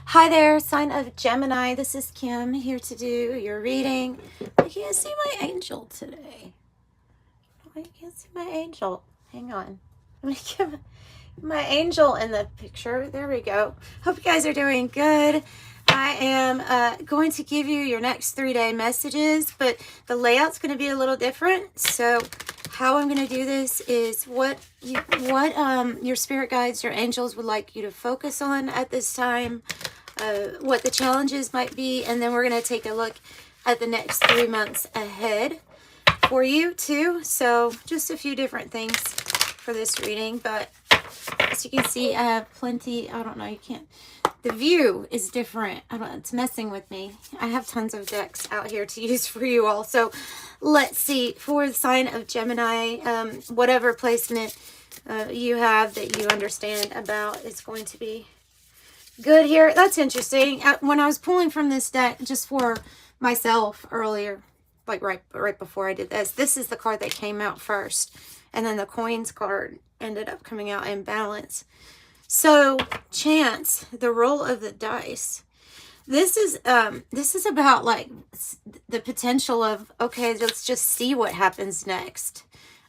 Hi there, sign of Gemini. This is Kim here to do your reading. I can't see my angel today. I can't see my angel. Hang on. Let me get my angel in the picture. There we go. Hope you guys are doing good. I am going to give you your next 3-day messages, but the layout's going to be a little different. So how I'm going to do this is what your spirit guides, your angels would like you to focus on at this time. What the challenges might be, and then we're going to take a look at the next 3 months ahead for you too. So just a few different things for this reading, but as you can see, I have plenty. I don't know, you can't, the view is different. It's messing with me. I have tons of decks out here to use for you all. So let's see, for the sign of Gemini, whatever placement you have that you understand about is going to be good here. That's interesting. When I was pulling from this deck just for myself earlier, like right before I did this is the card that came out first, and then the coins card ended up coming out in balance. So chance, the roll of the dice. This is about like the potential of, okay, let's just see what happens next.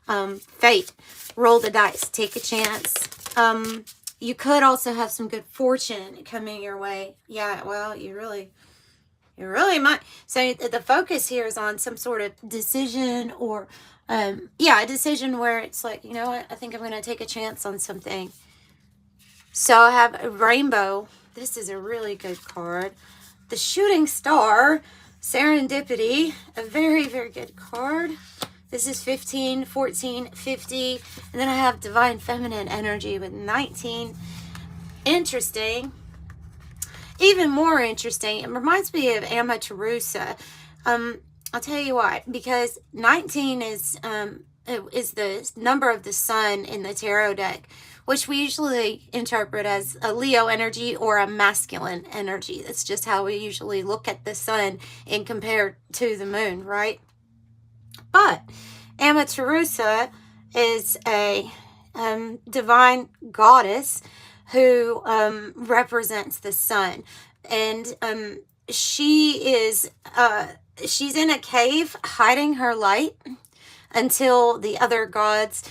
Fate, roll the dice, take a chance. You could also have some good fortune coming your way. Yeah, well, you really might. So the focus here is on some sort of decision, or a decision where it's like, you know what, I think I'm going to take a chance on something. So I have a rainbow. This is a really good card. The shooting star, serendipity, a very, very good card. This is 15, 14, 50. And then I have divine feminine energy with 19. Interesting. Even more interesting. It reminds me of Amaterasu. I'll tell you why. Because 19 is the number of the sun in the tarot deck, which we usually interpret as a Leo energy or a masculine energy. That's just how we usually look at the sun and compare to the moon, right? But Amaterasu is a divine goddess who represents the sun, and she's in a cave hiding her light until the other gods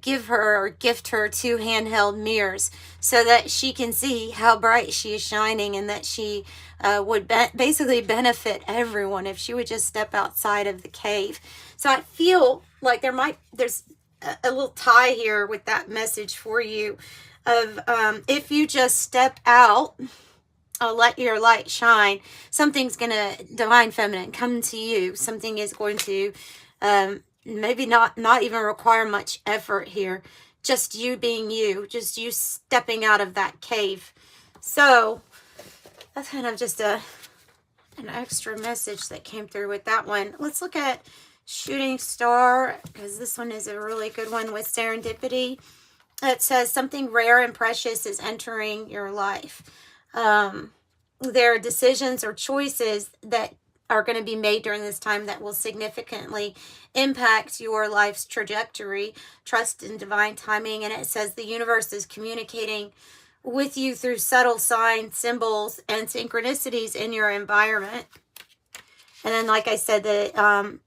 gift her 2 handheld mirrors so that she can see how bright she is shining, and that she would basically benefit everyone if she would just step outside of the cave. So I feel like there's a little tie here with that message for you of if you just step out, let your light shine, something's gonna, divine feminine, come to you. Something is going to maybe not even require much effort here. Just you being you, just you stepping out of that cave. So that's kind of just an extra message that came through with that one. Let's look at shooting star, because this one is a really good one with serendipity. It says something rare and precious is entering your life. There are decisions or choices that are going to be made during this time that will significantly impact your life's trajectory. Trust in divine timing. And it says the universe is communicating with you through subtle signs, symbols, and synchronicities in your environment. And then, like I said, the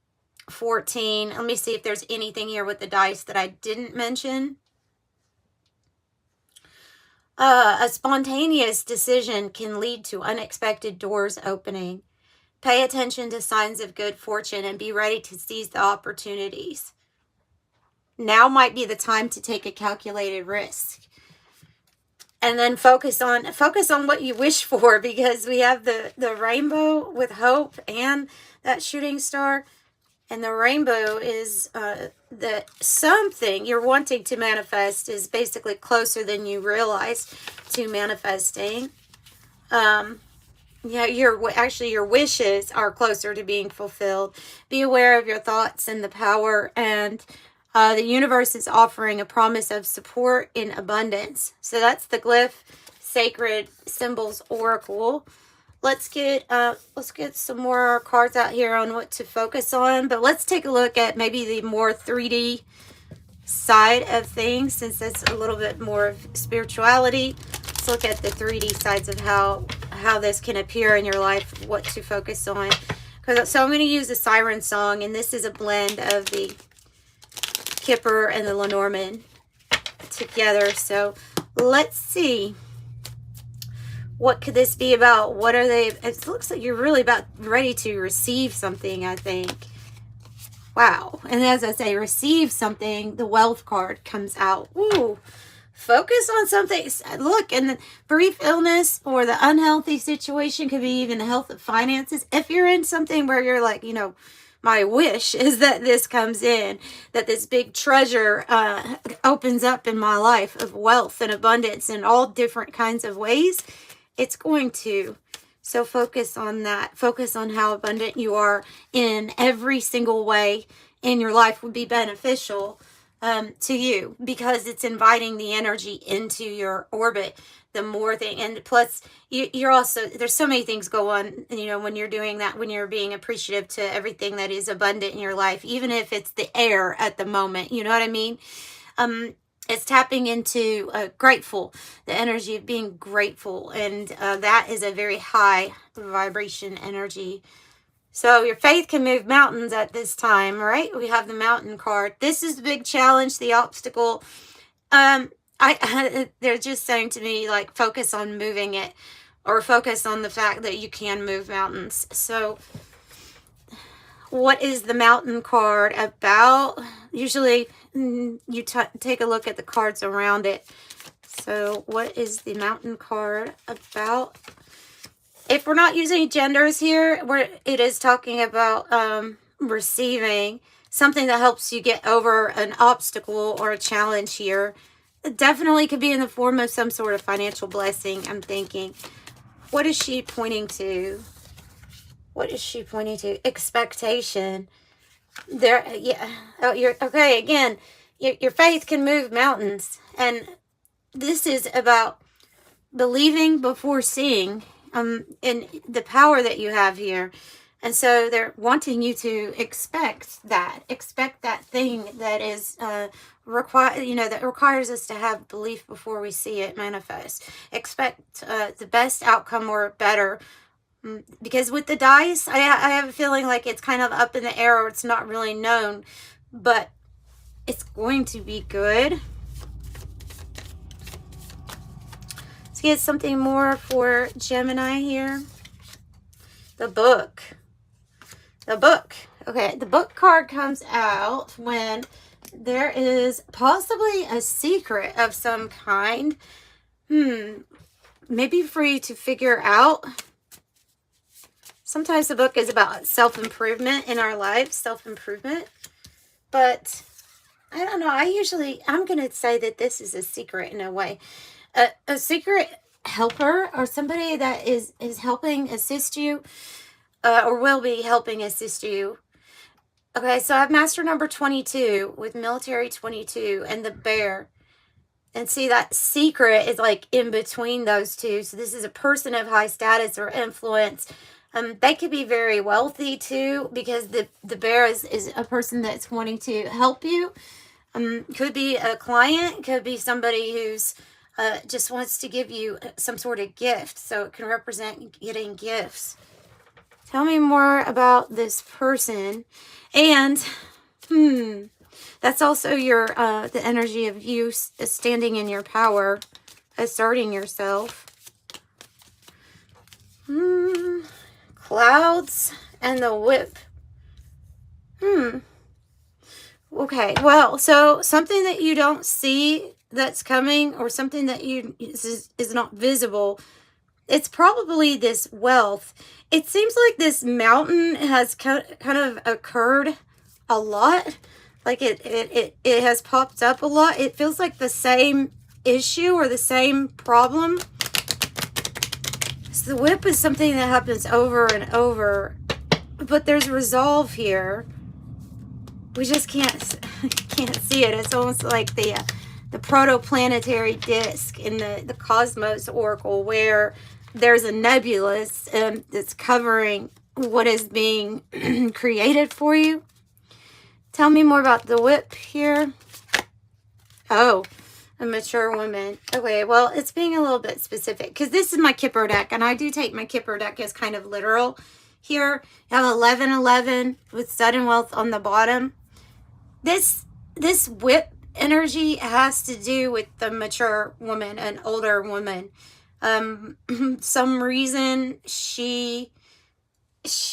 14. Let me see if there's anything here with the dice that I didn't mention. A spontaneous decision can lead to unexpected doors opening. Pay attention to signs of good fortune and be ready to seize the opportunities. Now might be the time to take a calculated risk. And then focus on what you wish for, because we have the rainbow with hope and that shooting star. And the rainbow is that something you're wanting to manifest is basically closer than you realize to manifesting. Your wishes are closer to being fulfilled. Be aware of your thoughts and the power, and the universe is offering a promise of support in abundance. So that's the glyph, sacred symbols oracle. Let's get some more cards out here on what to focus on. But let's take a look at maybe the more 3D side of things, since it's a little bit more of spirituality. Let's look at the 3D sides of how how this can appear in your life, what to focus on. So I'm going to use the Siren song, and this is a blend of the Kipper and the Lenormand together. So let's see. What could this be about? What are they? It looks like you're really about ready to receive something, I think. Wow. And as I say, receive something, the wealth card comes out. Ooh. Focus on something. Look, and the brief illness or the unhealthy situation could be even the health of finances. If you're in something where you're like, my wish is that this comes in, that this big treasure opens up in my life of wealth and abundance in all different kinds of ways, it's going to. So focus on that. Focus on how abundant you are in every single way in your life would be beneficial to you, because it's inviting the energy into your orbit. The more thing, and plus you're also, there's so many things go on, when you're doing that, when you're being appreciative to everything that is abundant in your life, even if it's the air at the moment, you know what I mean? It's tapping into grateful, the energy of being grateful, and that is a very high vibration energy. So your faith can move mountains at this time, right? We have the mountain card. This is the big challenge, the obstacle. They're just saying to me, like, focus on moving it, or focus on the fact that you can move mountains. So what is the mountain card about? Usually you take a look at the cards around it. So what is the mountain card about? If we're not using genders here, it is talking about receiving something that helps you get over an obstacle or a challenge here. It definitely could be in the form of some sort of financial blessing, I'm thinking. What is she pointing to? What is she pointing to? Expectation. There, yeah. Oh, okay, again, your faith can move mountains. And this is about believing before seeing, in the power that you have here. And so they're wanting you to expect that thing that is that requires us to have belief before we see it manifest. Expect the best outcome or better, because with the dice, I have a feeling like it's kind of up in the air, or it's not really known, but it's going to be good. Let's get something more for Gemini here. The book. Okay, the book card comes out when there is possibly a secret of some kind. Maybe for you to figure out. Sometimes the book is about self-improvement in our lives, self-improvement. But I don't know. I'm going to say that this is a secret in a way. A secret helper, or somebody that is helping assist you, or will be helping assist you. Okay, so I have master number 22 with military 22 and the bear. And see, that secret is like in between those two. So this is a person of high status or influence. They could be very wealthy too, because the bear is a person that's wanting to help you. Could be a client, could be somebody who's just wants to give you some sort of gift. So it can represent getting gifts. Tell me more about this person. And that's also your the energy of you standing in your power, asserting yourself. Clouds and the whip. Okay, well, so something that you don't see that's coming, or something that is not visible, it's probably this wealth. It seems like this mountain has kind of occurred a lot. Like it has popped up a lot. It feels like the same issue or the same problem. So the whip is something that happens over and over, but there's resolve here. We just can't see it. It's almost like the protoplanetary disk in the Cosmos Oracle, where there's a nebulous that's covering what is being created for you. Tell me more about the whip here. Oh, A mature woman. Okay, well, it's being a little bit specific because this is my Kipper deck, and I do take my Kipper deck as kind of literal here. You have 1111 with sudden wealth on the bottom. This whip energy has to do with the mature woman, an older woman. Some reason she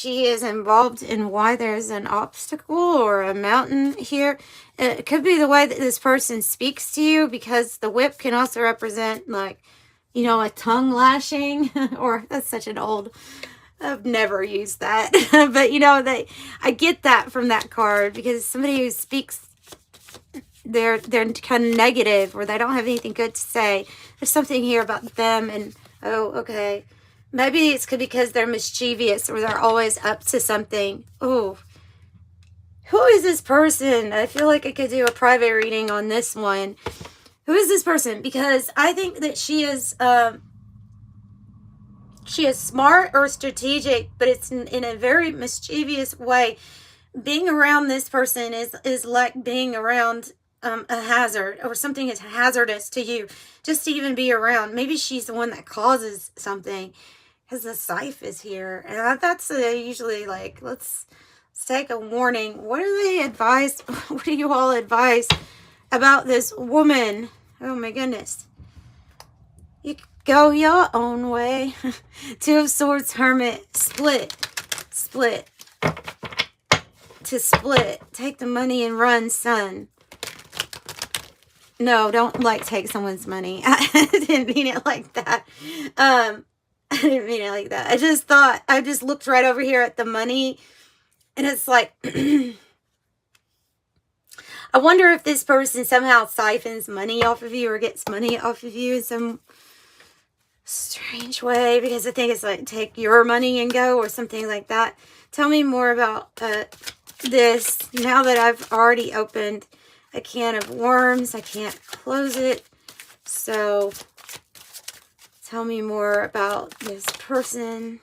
is involved in why there's an obstacle or a mountain here. It could be the way that this person speaks to you, because the whip can also represent, like, you know, a tongue lashing, or that's such an old, I've never used that. But, you know, I get that from that card, because somebody who speaks, they're kind of negative, or they don't have anything good to say. There's something here about them, and, oh, okay. Maybe it's because they're mischievous, or they're always up to something. Oh, who is this person? I feel like I could do a private reading on this one. Who is this person? Because I think that she is smart or strategic, but it's in a very mischievous way. Being around this person is like being around a hazard, or something is hazardous to you, just to even be around. Maybe she's the one that causes something. Because the scythe is here. And that's usually like, let's take a warning. What do they advise? What do you all advise about this woman? Oh my goodness. You go your own way. Two of Swords, Hermit. Split. To split. Take the money and run, son. No, don't like take someone's money. I didn't mean it like that. I didn't mean it like that. I just looked right over here at the money, and it's like, I wonder if this person somehow siphons money off of you, or gets money off of you in some strange way, because I think it's like, take your money and go, or something like that. Tell me more about this, now that I've already opened a can of worms. I can't close it, so tell me more about this person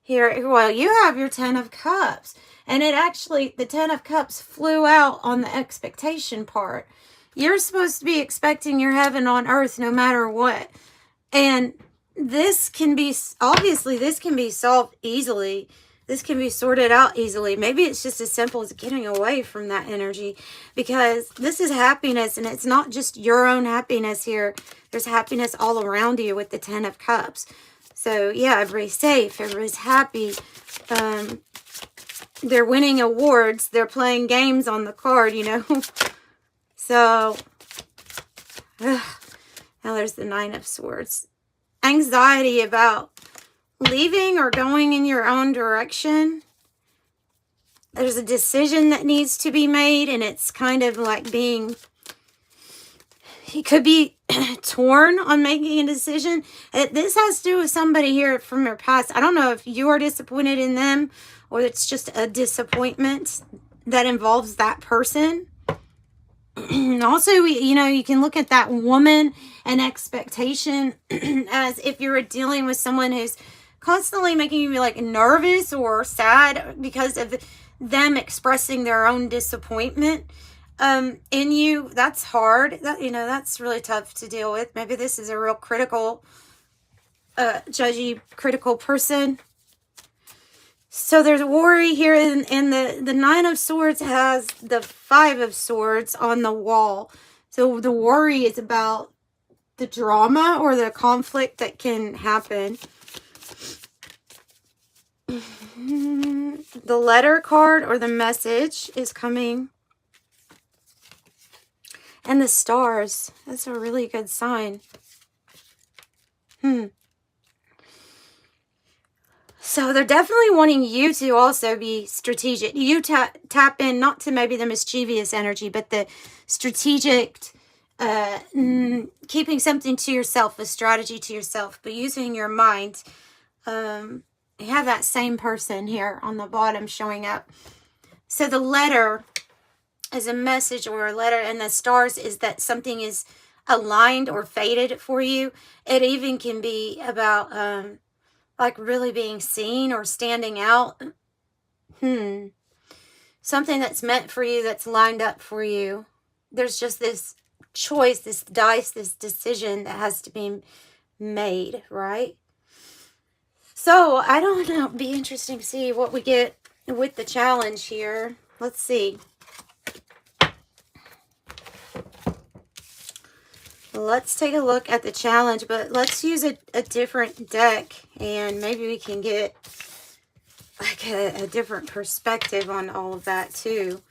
here. Well, you have your 10 of Cups. And it actually, the 10 of Cups flew out on the expectation part. You're supposed to be expecting your heaven on earth no matter what. And this can be, obviously, this can be solved easily. This can be sorted out easily. Maybe it's just as simple as getting away from that energy, because this is happiness, and it's not just your own happiness here. There's happiness all around you with the 10 of Cups. So, yeah, everybody's safe. Everybody's happy. They're winning awards. They're playing games on the card, you know. So, now there's the 9 of Swords. Anxiety about leaving or going in your own direction. There's a decision that needs to be made, and it's kind of like being, you could be torn on making a decision. This has to do with somebody here from your past. I don't know if you are disappointed in them, or it's just a disappointment that involves that person. Also, you know, you can look at that woman and expectation as if you were dealing with someone who's constantly making you like nervous or sad because of them expressing their own disappointment in you. That's hard. That, you know, that's really tough to deal with. Maybe this is a real critical, judgy, critical person. So there's worry here, and the 9 of Swords has the 5 of Swords on the wall. So the worry is about the drama or the conflict that can happen. The letter card or the message is coming. And the stars. That's a really good sign. So they're definitely wanting you to also be strategic. You tap in, not to maybe the mischievous energy, but the strategic, keeping something to yourself, a strategy to yourself, but using your mind. You have that same person here on the bottom showing up. So the letter is a message or a letter, and the stars is that something is aligned or fated for you. It even can be about like really being seen or standing out. Something that's meant for you, that's lined up for you. There's just this choice, this dice, this decision that has to be made, right? So, I don't know. It'll be interesting to see what we get with the challenge here. Let's see. Let's take a look at the challenge, but let's use a different deck, and maybe we can get like a different perspective on all of that too.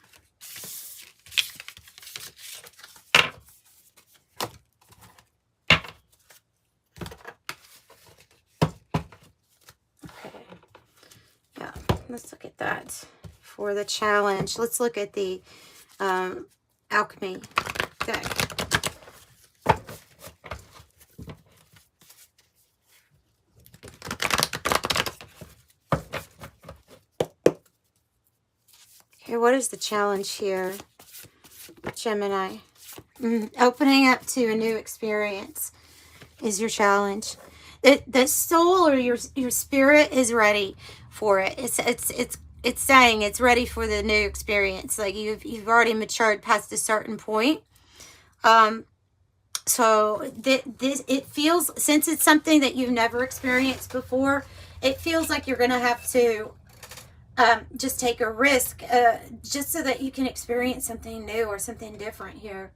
Okay. Yeah, let's look at that for the challenge. Let's look at the alchemy deck. Okay, what is the challenge here, Gemini? Opening up to a new experience is your challenge. The soul or your spirit is ready for it. It's saying it's ready for the new experience. Like you've already matured past a certain point. So this it feels, since it's something that you've never experienced before, it feels like you're gonna have to just take a risk, just so that you can experience something new or something different here.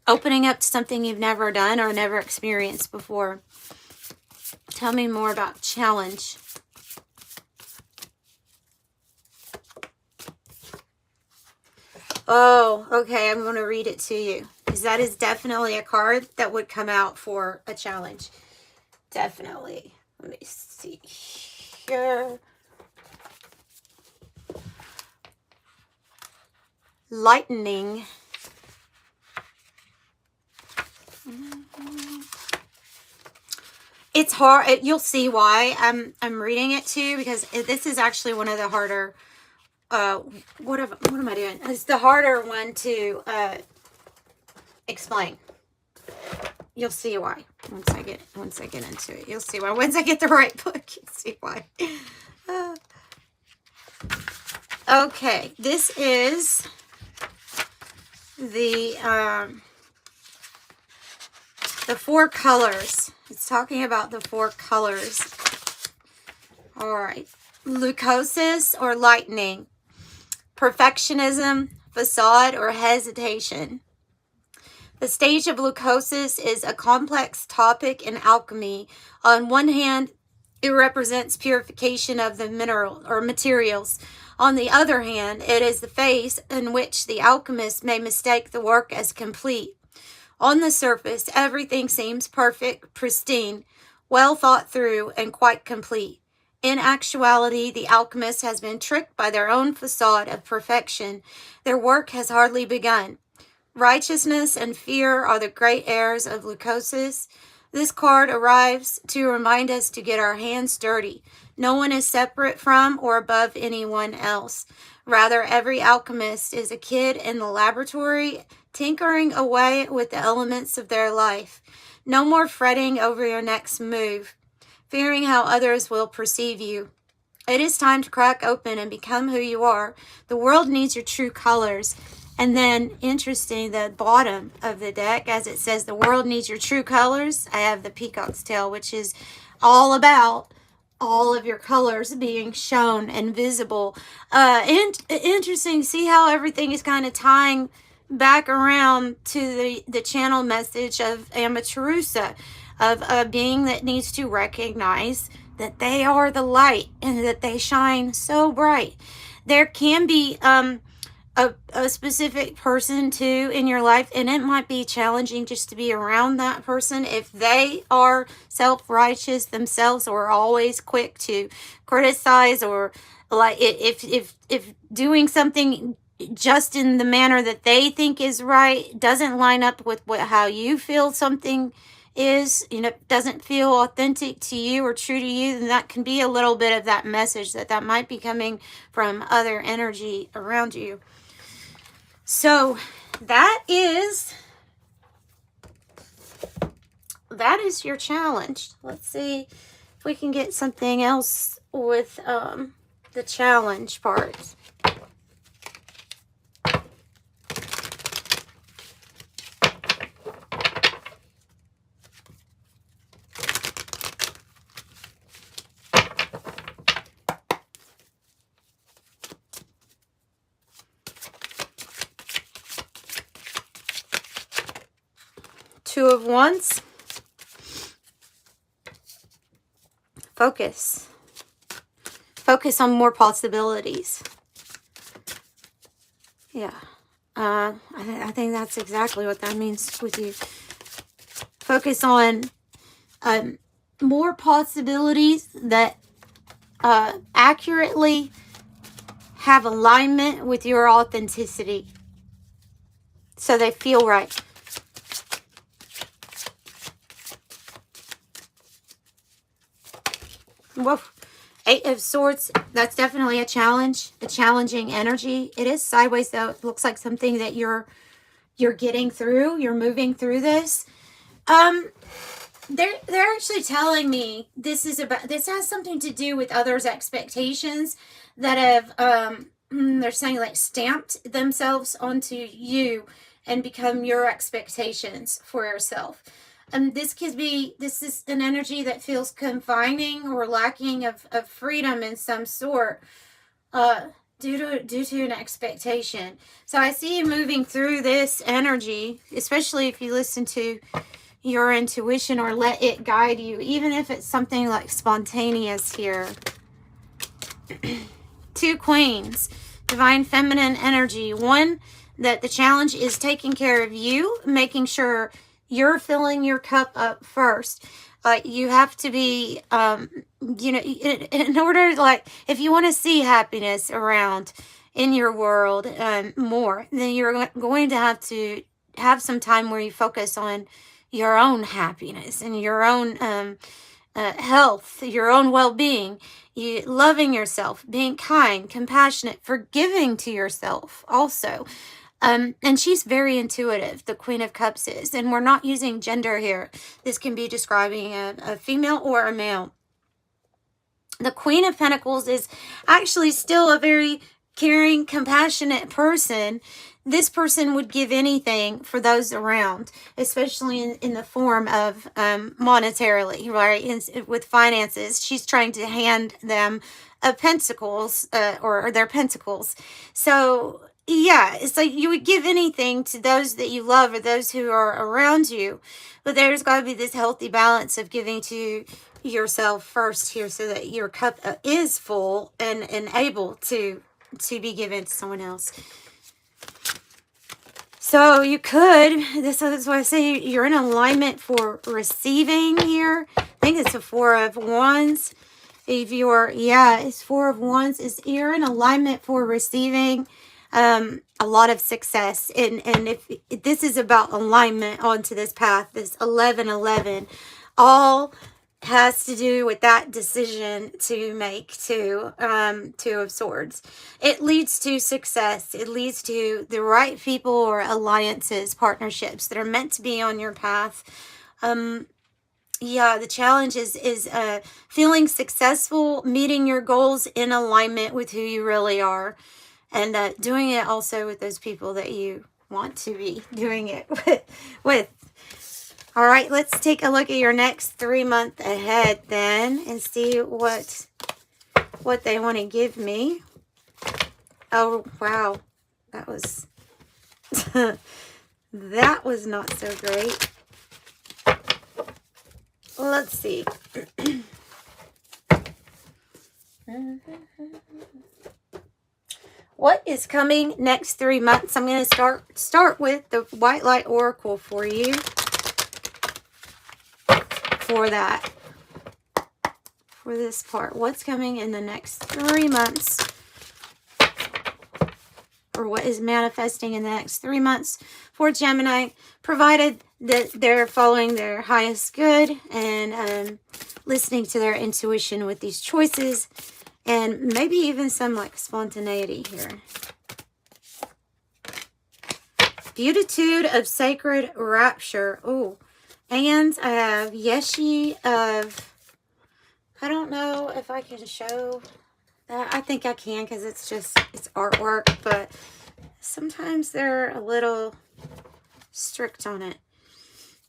Opening up to something you've never done or never experienced before. Tell me more about challenge. Oh, okay, I'm going to read it to you, because that is definitely a card that would come out for a challenge. Definitely. Let me see here. Lightning. It's hard. You'll see why I'm reading it to you, because this is actually one of the harder. What am I doing? It's the harder one to explain. You'll see why once I get into it. You'll see why once I get the right book. You'll see why. Okay, this is the 4 colors. It's talking about the 4 colors. All right, leucosis or lightning, perfectionism, facade, or hesitation. The stage of leucosis is a complex topic in alchemy. On one hand, it represents purification of the mineral or materials. On the other hand, it is the phase in which the alchemist may mistake the work as complete. On the surface, everything seems perfect, pristine, well thought through, and quite complete. In actuality, the alchemist has been tricked by their own facade of perfection. Their work has hardly begun. Righteousness and fear are the great heirs of leucosis. This card arrives to remind us to get our hands dirty. No one is separate from or above anyone else. Rather, every alchemist is a kid in the laboratory, tinkering away with the elements of their life. No more fretting over your next move, fearing how others will perceive you. It is time to crack open and become who you are. The world needs your true colors. And then, interesting, the bottom of the deck, as it says, the world needs your true colors. I have the peacock's tail, which is all about all of your colors being shown and visible. Interesting, see how everything is kind of tying back around to the channel message of Amaterasu, of a being that needs to recognize that they are the light and that they shine so bright. There can be a specific person too in your life, and it might be challenging just to be around that person if they are self-righteous themselves or always quick to criticize, or like if doing something just in the manner that they think is right doesn't line up with how you feel something is, doesn't feel authentic to you or true to you, then that can be a little bit of that message that might be coming from other energy around you. So that is your challenge. Let's see if we can get something else with the challenge part. Two of Wands. Focus. Focus on more possibilities. Yeah. I think that's exactly what that means with you. Focus on more possibilities that accurately have alignment with your authenticity. So they feel right. Whoa. Eight of Swords, that's definitely a challenge, a challenging energy. It is sideways, though. It looks like something that you're getting through. You're moving through this. They're actually telling me this has something to do with others' expectations that have they're saying like stamped themselves onto you and become your expectations for yourself. This is an energy that feels confining or lacking of freedom in some sort, due to an expectation. So I see you moving through this energy, especially if you listen to your intuition or let it guide you, even if it's something like spontaneous here. Two Queens, divine feminine energy. One, that the challenge is taking care of you, making sure you're filling your cup up first. You have to be, in order, like, if you want to see happiness around in your world more, then you're going to have some time where you focus on your own happiness and your own health, your own well-being, you loving yourself, being kind, compassionate, forgiving to yourself also. And she's very intuitive, the Queen of Cups is. And we're not using gender here. This can be describing a female or a male. The Queen of Pentacles is actually still a very caring, compassionate person. This person would give anything for those around, especially in the form of monetarily, right? With finances. She's trying to hand them a pentacles, or their pentacles. So yeah, it's like you would give anything to those that you love or those who are around you. But there's got to be this healthy balance of giving to yourself first here so that your cup is full and able to be given to someone else. So you could, this is why I say you're in alignment for receiving here. I think it's a Four of Wands. If you're, it's Four of Wands. You're in alignment for receiving a lot of success. And if this is about alignment onto this path, this 11-11, all has to do with that decision to make Two of Swords. It leads to success. It leads to the right people or alliances, partnerships that are meant to be on your path. The challenge is feeling successful, meeting your goals in alignment with who you really are, and doing it also with those people that you want to be doing it with. All right, let's take a look at your next 3 month ahead then and see what they want to give me. Oh, wow. That was that was not so great. Let's see. What is coming next 3 months? I'm going to start with the White Light Oracle for you. For this part, what's coming in the next 3 months, or what is manifesting in the next 3 months for Gemini, provided that they're following their highest good and listening to their intuition with these choices, and maybe even some like spontaneity here. Beatitude of Sacred Rapture. Oh. And I have Yeshi of, I don't know if I can show that. I think I can because it's artwork, but sometimes they're a little strict on it.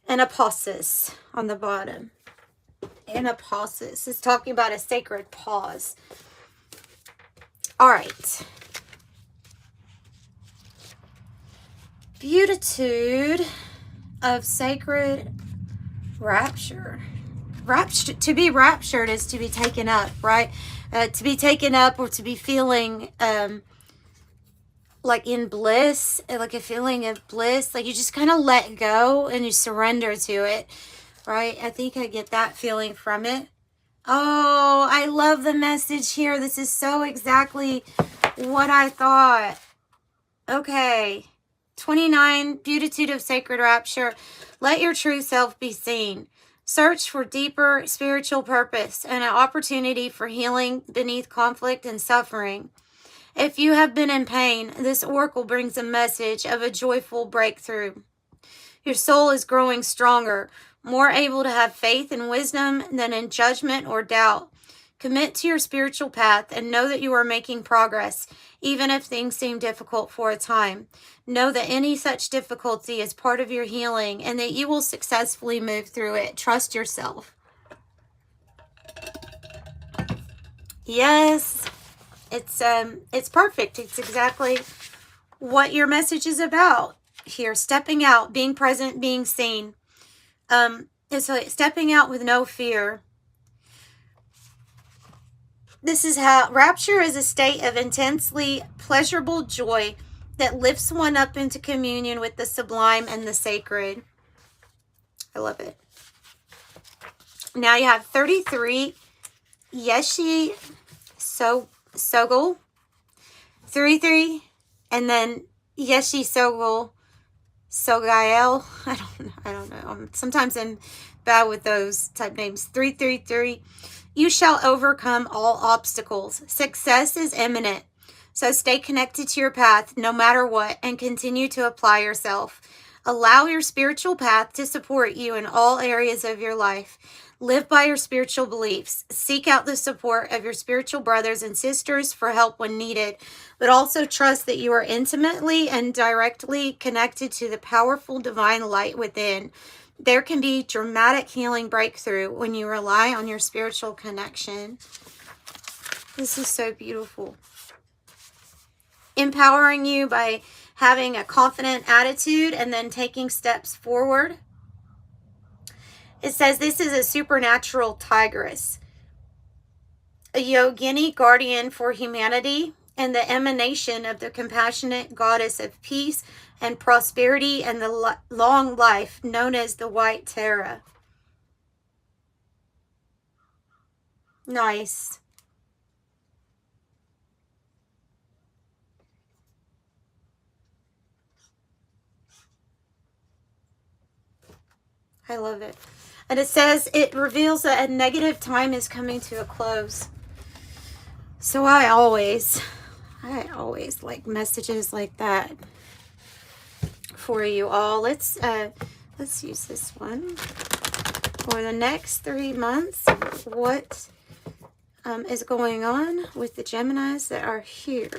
And Apausis on the bottom. And Apausis is talking about a sacred pause. All right. Beatitude of sacred rapture. To be raptured is to be taken up, right? To be taken up, or to be feeling like in bliss, like a feeling of bliss, like you just kind of let go and you surrender to it, right? I think I get that feeling from it. Oh, I love the message here. This is so exactly what I thought. Okay. 29, Beatitude of Sacred Rapture. Let your true self be seen. Search for deeper spiritual purpose and an opportunity for healing beneath conflict and suffering. If you have been in pain, this oracle brings a message of a joyful breakthrough. Your soul is growing stronger, more able to have faith and wisdom than in judgment or doubt. Commit to your spiritual path and know that you are making progress, even if things seem difficult for a time. Know that any such difficulty is part of your healing and that you will successfully move through it. Trust yourself. Yes, it's perfect. It's exactly what your message is about here. Stepping out, being present, being seen. It's like stepping out with no fear. This is how rapture is a state of intensely pleasurable joy that lifts one up into communion with the sublime and the sacred. I love it. Now you have 33, Yeshi Sogol, 33, and then Yeshi Sogol, Sogael. I don't know. Sometimes I'm bad with those type names. 333. You shall overcome all obstacles. Success is imminent. So stay connected to your path no matter what and continue to apply yourself. Allow your spiritual path to support you in all areas of your life. Live by your spiritual beliefs. Seek out the support of your spiritual brothers and sisters for help when needed, but also trust that you are intimately and directly connected to the powerful divine light within. There can be dramatic healing breakthrough when you rely on your spiritual connection. This is so beautiful. Empowering you by having a confident attitude and then taking steps forward. It says this is a supernatural tigress, a yogini guardian for humanity, and the emanation of the compassionate goddess of peace and prosperity and the long life known as the Waite Terra. Nice. I love it. And it says it reveals that a negative time is coming to a close. So I always like messages like that for you all. Let's use this one. For the next 3 months, what is going on with the Geminis that are here?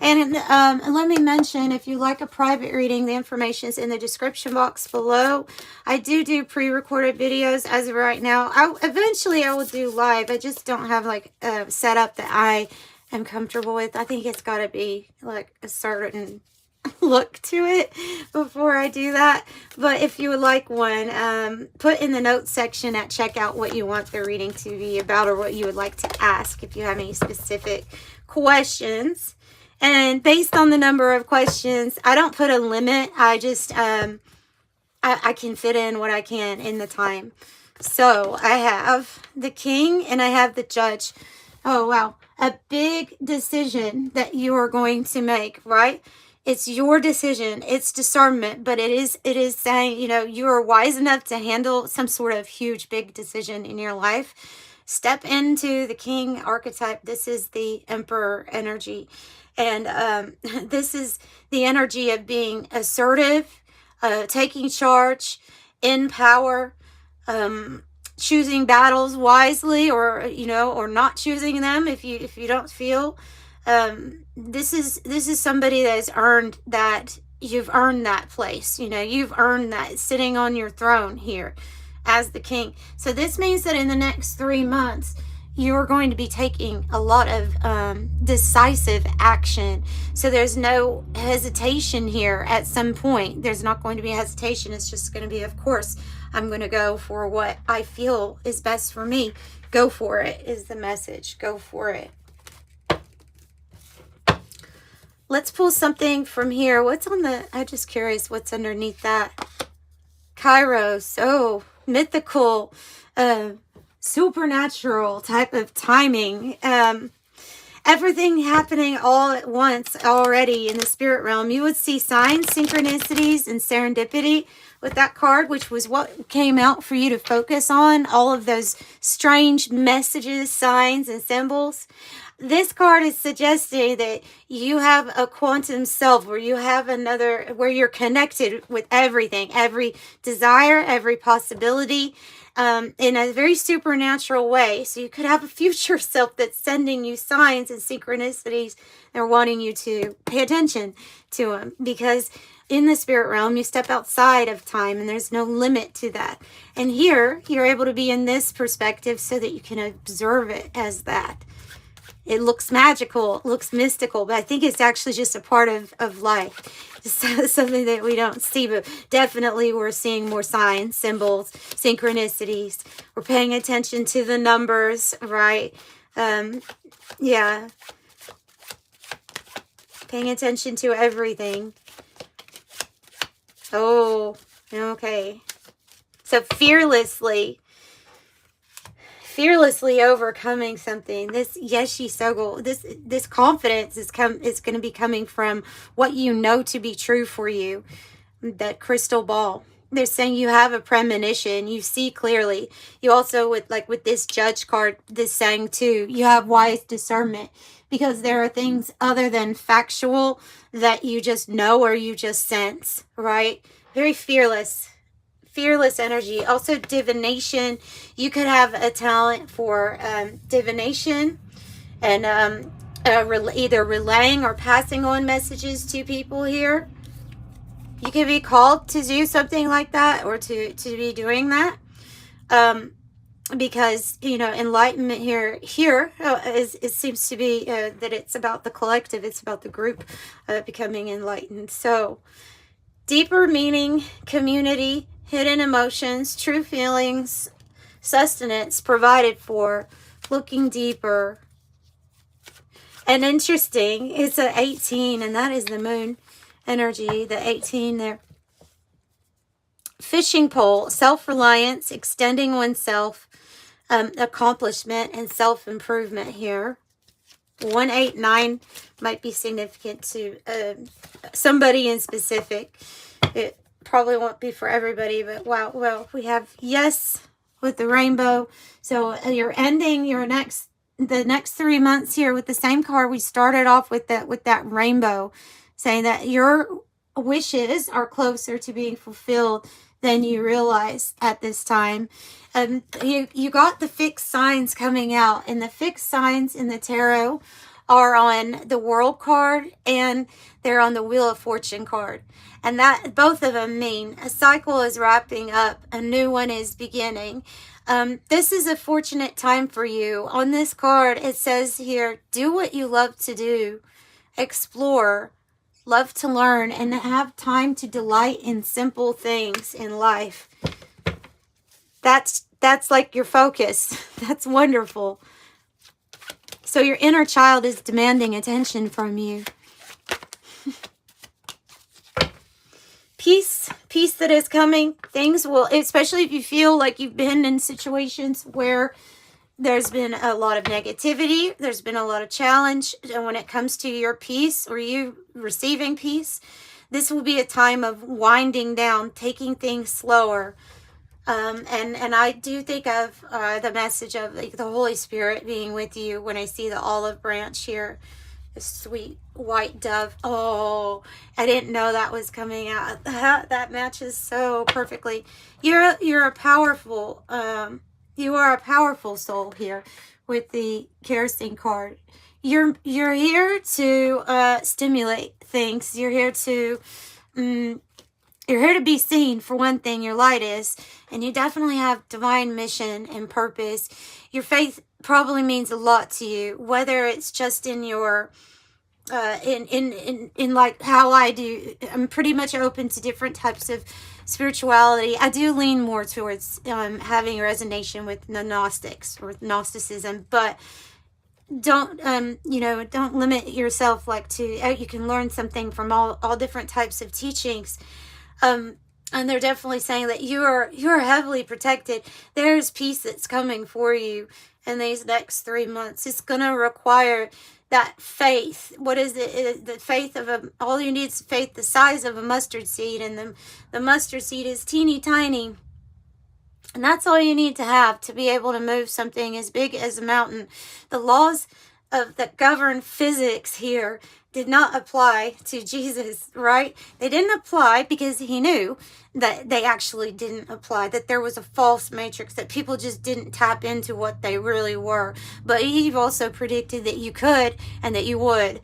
And let me mention, if you like a private reading, the information is in the description box below. I do pre-recorded videos as of right now. Eventually I will do live. I just don't have like a setup that I am comfortable with. I think it's got to be like a certain look to it before I do that. But if you would like one, put in the notes section at checkout what you want the reading to be about or what you would like to ask if you have any specific questions. And based on the number of questions, I don't put a limit. I just, I can fit in what I can in the time. So I have the King and I have the Judge. Oh, wow. A big decision that you are going to make, right? It's your decision. It's discernment, but it is saying, you know, you are wise enough to handle some sort of huge, big decision in your life. Step into the King archetype. This is the Emperor energy. And this is the energy of being assertive, taking charge, in power, choosing battles wisely, or or not choosing them if you don't feel. This is somebody that has earned that. You've earned that place. You've earned that, sitting on your throne here as the King. So this means that in the next 3 months, you're going to be taking a lot of decisive action. So there's no hesitation here at some point. There's not going to be hesitation. It's just going to be, of course, I'm going to go for what I feel is best for me. Go for it is the message. Go for it. Let's pull something from here. What's on the, I'm just curious what's underneath that. Kairos. Oh, mythical, supernatural type of timing. Everything happening all at once already in the spirit realm. You would see signs, synchronicities, and serendipity with that card, which was what came out for you to focus on. All of those strange messages, signs, and symbols. This card is suggesting that you have a quantum self, where you have another, where you're connected with everything, every desire, every possibility, in a very supernatural way. So you could have a future self that's sending you signs and synchronicities. They're wanting you to pay attention to them, because in the spirit realm, you step outside of time and there's no limit to that. And here, you're able to be in this perspective so that you can observe it as that. It looks magical, it looks mystical, but I think it's actually just a part of life. It's something that we don't see, but definitely we're seeing more signs, symbols, synchronicities. We're paying attention to the numbers, right? Yeah. Paying attention to everything. Oh, okay. So fearlessly overcoming something. This Yeshi Sogol, this confidence is going to be coming from what you know to be true for you. That crystal ball. They're saying you have a premonition. You see clearly. You also, with this Judge card, this saying too, you have wise discernment, because there are things other than factual that you just know or you just sense, right? Very fearless energy. Also divination. You could have a talent for divination and either relaying or passing on messages to people here. You could be called to do something like that, or to be doing that, because enlightenment here it seems to be that it's about the collective, it's about the group becoming enlightened. So deeper meaning, community, hidden emotions, true feelings, sustenance provided for, looking deeper. And interesting, it's an 18, and that is the moon energy, the 18 there. Fishing pole, self-reliance, extending oneself, accomplishment, and self-improvement here. 189 might be significant to somebody in specific. It probably won't be for everybody, but wow. Well, we have yes with the rainbow. So you're ending the next 3 months here with the same card. We started off with that rainbow, saying that your wishes are closer to being fulfilled than you realize at this time. You got the fixed signs coming out, and the fixed signs in the tarot are on the World card and they're on the Wheel of Fortune card. And that both of them mean a cycle is wrapping up, a new one is beginning. This is a fortunate time for you. On this card, it says here, do what you love to do, explore, love to learn, and have time to delight in simple things in life. That's like your focus. That's wonderful. So your inner child is demanding attention from you. Peace that is coming. Things will, especially if you feel like you've been in situations where there's been a lot of negativity, there's been a lot of challenge, and when it comes to your peace or you receiving peace, this will be a time of winding down, taking things slower. And I do think of the message of the Holy Spirit being with you when I see the olive branch here. A sweet white dove. Oh, I didn't know that was coming out. That matches so perfectly. You're a powerful you are a powerful soul here with the kerosene card. You're here to stimulate things. You're here to You're here to be seen, for one thing, your light is, and you definitely have divine mission and purpose. Your faith probably means a lot to you, whether it's just in your, in like how I do. I'm pretty much open to different types of spirituality. I do lean more towards having a resonation with the Gnostics or Gnosticism, but don't don't limit yourself like to you can learn something from all different types of teachings. And they're definitely saying that you're heavily protected. There's peace that's coming for you in these next 3 months. It's going to require that faith. What is it? The faith of all you need is faith the size of a mustard seed, and the mustard seed is teeny tiny. And that's all you need to have to be able to move something as big as a mountain. The laws that govern physics here did not apply to Jesus, right? They didn't apply because he knew that they actually didn't apply, that there was a false matrix, that people just didn't tap into what they really were. But he also predicted that you could and that you would.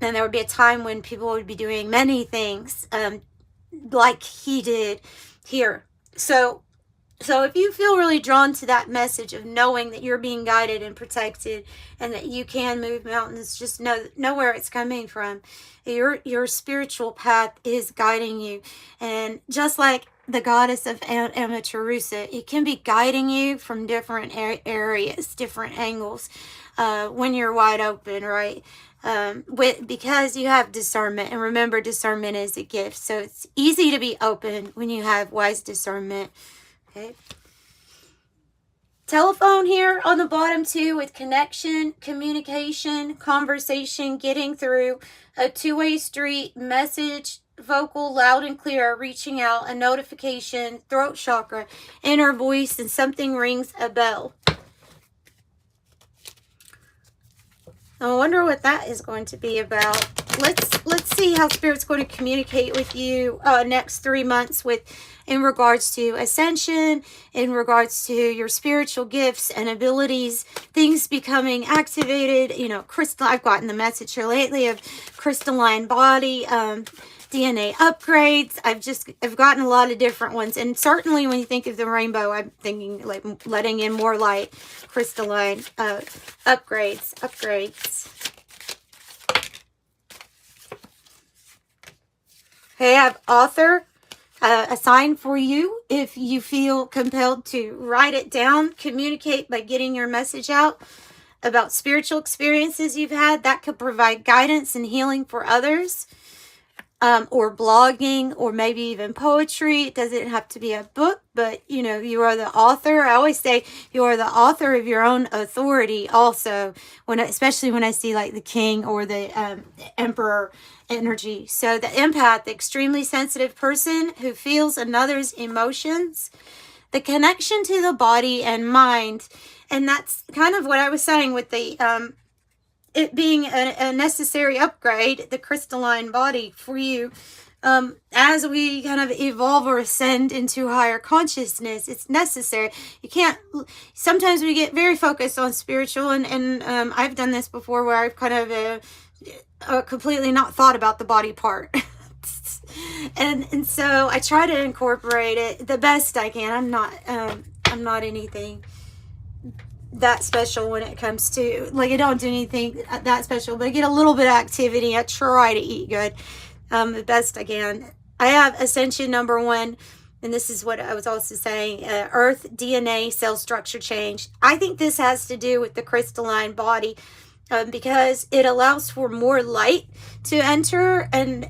And there would be a time when people would be doing many things like he did here. So if you feel really drawn to that message of knowing that you're being guided and protected and that you can move mountains, just know where it's coming from. Your spiritual path is guiding you. And just like the goddess of Amaterasu, it can be guiding you from different areas, different angles, when you're wide open, right? Because you have discernment. And remember, discernment is a gift. So it's easy to be open when you have wise discernment. Okay. Telephone here on the bottom too, with connection, communication, conversation, getting through, a two-way street, message, vocal, loud and clear, reaching out, a notification, throat chakra, inner voice, and something rings a bell. I wonder what that is going to be about. Let's see how Spirit's going to communicate with you next 3 months in regards to ascension, in regards to your spiritual gifts and abilities, things becoming activated. I've gotten the message here lately of crystalline body, DNA upgrades. I've gotten a lot of different ones. And certainly when you think of the rainbow, I'm thinking like letting in more light, crystalline, upgrades. Okay, I have author, a sign for you if you feel compelled to write it down, communicate by getting your message out about spiritual experiences you've had. That could provide guidance and healing for others. Or blogging, or maybe even poetry. It doesn't have to be a book, but you are the author. I always say you are the author of your own authority also, especially when I see like the king or the emperor energy. So the empath, the extremely sensitive person who feels another's emotions, the connection to the body and mind. And that's kind of what I was saying with the it being a necessary upgrade, the crystalline body for you. As we kind of evolve or ascend into higher consciousness, it's necessary. Sometimes we get very focused on spiritual, and I've done this before where I've kind of completely not thought about the body part. and so I try to incorporate it the best I can. I'm not anything that special when it comes to, like, I don't do anything that special, but I get a little bit of activity. I try to eat good, the best I can. I have ascension number 1, and this is what I was also saying, earth, DNA, cell structure change. I think this has to do with the crystalline body, because it allows for more light to enter, and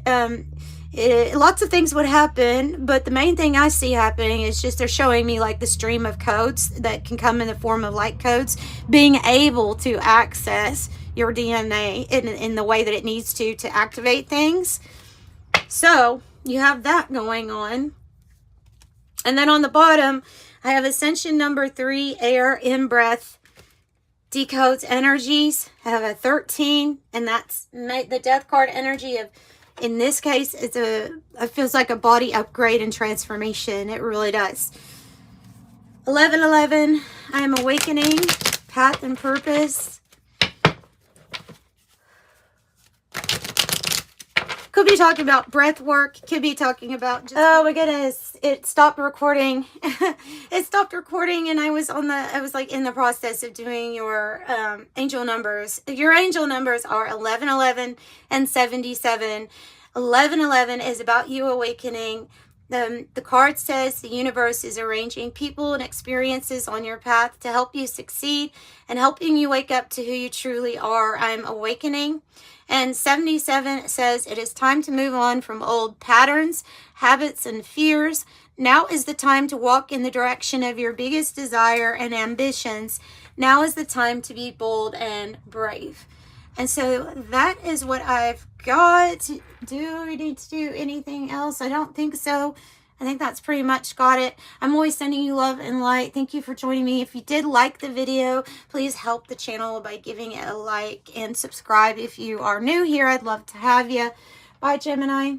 lots of things would happen, but the main thing I see happening is just they're showing me like the stream of codes that can come in the form of light codes, being able to access your DNA in the way that it needs to activate things. So you have that going on. And then on the bottom, I have ascension number 3, air, in-breath, decodes energies. I have a 13, and that's the death card energy of, in this case, it feels like a body upgrade and transformation. It really does. 1111, I am awakening, path and purpose. Could be talking about breath work. Could be talking about just, oh my goodness, it stopped recording. It stopped recording, and I was like in the process of doing your angel numbers. Your angel numbers are 1111 and 77. 1111 is about you awakening. The card says the universe is arranging people and experiences on your path to help you succeed and helping you wake up to who you truly are. I'm awakening. And 77 says it is time to move on from old patterns, habits, and fears. Now is the time to walk in the direction of your biggest desire and ambitions. Now is the time to be bold and brave. And so that is what I've got. Do we need to do anything else? I don't think so. I think that's pretty much got it. I'm always sending you love and light. Thank you for joining me. If you did like the video, please help the channel by giving it a like and subscribe if you are new here. I'd love to have you. Bye, Gemini.